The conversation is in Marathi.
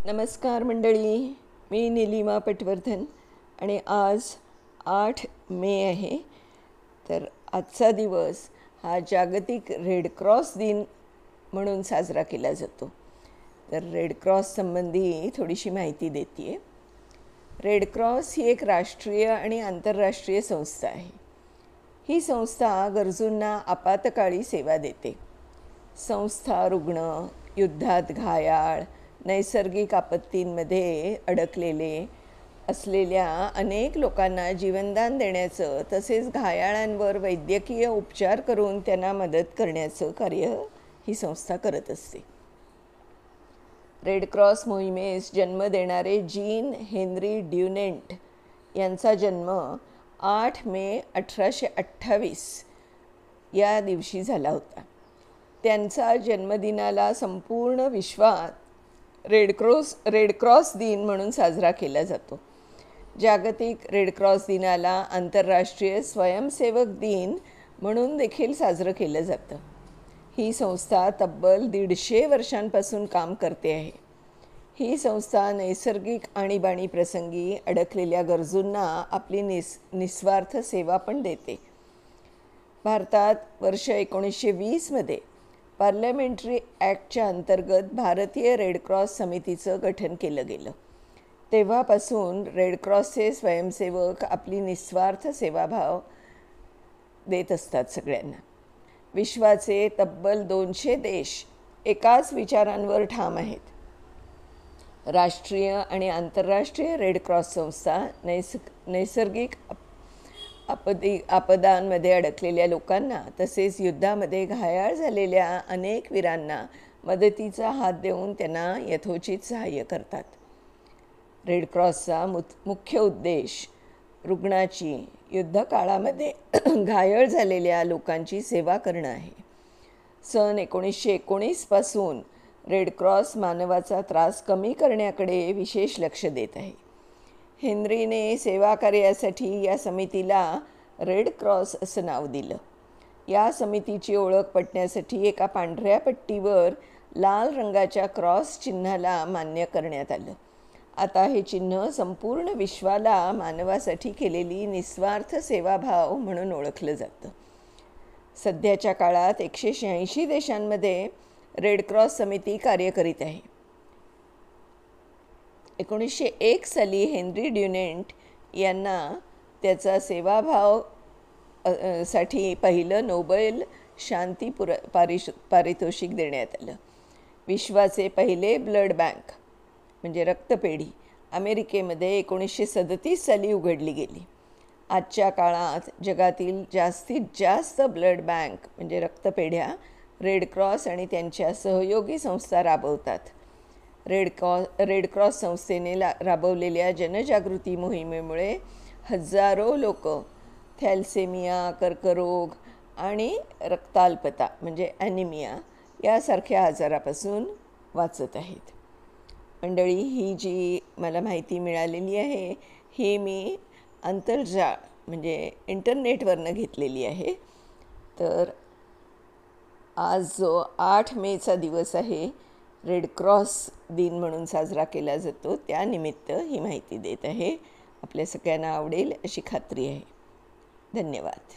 नमस्कार मंडळी, मी नीलिमा पटवर्धन आणि आज 8 मे आहे. तर आजचा दिवस हा जागतिक रेड क्रॉस दिन म्हणून साजरा केला जातो. तर रेड क्रॉस संबंधी थोडीशी माहिती देते आहे. रेड क्रॉस ही एक राष्ट्रीय आणि आंतरराष्ट्रीय संस्था आहे. ही संस्था गरजूंना आपातकाळी सेवा देते. संस्था रुग्ण, युद्धात घायाळ, नैसर्गिक आपत्तींमध्ये अडकलेले असलेल्या अनेक लोकांना जीवनदान देण्याचं तसेच घायाळांवर वैद्यकीय उपचार करून त्यांना मदत करण्याचं कार्य ही संस्था करत असते. रेड क्रॉस मोहिमेस जन्म देणारे जीन हेनरी ड्युनेंट यांचा जन्म 8 मे 1828 या दिवशी झाला होता. त्यांचा जन्मदिनाला संपूर्ण विश्वात रेड क्रॉस दिन म्हणून साजरा केला जातो. जागतिक रेड क्रॉस दिनाला आंतरराष्ट्रीय स्वयंसेवक दिन म्हणून देखील साजरं केलं जातं. ही संस्था तब्बल 150 वर्षांपासून काम करते आहे. ही संस्था नैसर्गिक आणीबाणी प्रसंगी अडकलेल्या गरजूंना आपली निस्वार्थ सेवा पण देते. भारतात वर्ष 1920मध्ये पार्लमेंटरी ॲक्टच्या अंतर्गत भारतीय रेड क्रॉस समितीचं गठन केलं गेलं. तेव्हापासून रेड क्रॉसचे स्वयंसेवक आपली निस्वार्थ सेवाभाव देत असतात सगळ्यांना. विश्वाचे तब्बल 200 देश एकाच विचारांवर ठाम आहेत. राष्ट्रीय आणि आंतरराष्ट्रीय रेड क्रॉस संस्था नैसर्गिक आपदांमध्ये अडकलेल्या लोकांना तसेच युद्धामध्ये घायाळ झालेल्या अनेक वीरांना मदतीचा हात देऊन त्यांना यथोचित सहाय्य करतात. रेड क्रॉसचा मुख्य उद्देश रुग्णाची युद्धकाळामध्ये घायाळ झालेल्या लोकांची सेवा करणं आहे. सन 1919 पासून रेड क्रॉस मानवाचा त्रास कमी करण्याकडे विशेष लक्ष देत आहे. हेनरीने सेवा कार्यासाठी या समितीला रेड क्रॉस असं नाव दिलं. या समितीची ओळख पटण्यासाठी एका पांढऱ्या पट्टीवर लाल रंगाच्या क्रॉस चिन्हाला मान्य करण्यात आलं. आता हे चिन्ह संपूर्ण विश्वाला मानवासाठी केलेली निस्वार्थ सेवाभाव म्हणून ओळखलं जातं. सध्याच्या काळात 186 देशांमध्ये रेड क्रॉस समिती कार्य करीत आहे. 1901 साली हेनरी ड्युनेंट यांना त्याचा सेवाभाव साठी पहिलं नोबेल शांती पारितोषिक देण्यात आलं. विश्वाचे पहिले ब्लड बँक म्हणजे रक्तपेढी अमेरिकेमध्ये 1937 साली उघडली गेली. आजच्या काळात जगातील जास्तीत जास्त ब्लड बँक म्हणजे रक्तपेढ्या रेड क्रॉस आणि त्यांच्या सहयोगी संस्था राबवतात. रेड क्रॉस संस्थेने राबवलेल्या जनजागृती मोहिमेमुळे हजारो लोक थॅलेसेमिया, कर्करोग आणि रक्ताल्पता म्हणजे ॲनिमिया यासारख्या आजारापासून वाचत आहेत. मंडळी, ही जी मला माहिती मिळालेली आहे ही मी आंतरजाळ म्हणजे इंटरनेटवरनं घेतलेली आहे. तर आज जो 8 मेचा दिवस आहे रेड क्रॉस दिन म्हणून साजरा केला जातो, त्यानिमित्त ही माहिती देत आहे. आपल्या सगळ्यांना आवडेल अशी खात्री आहे. धन्यवाद.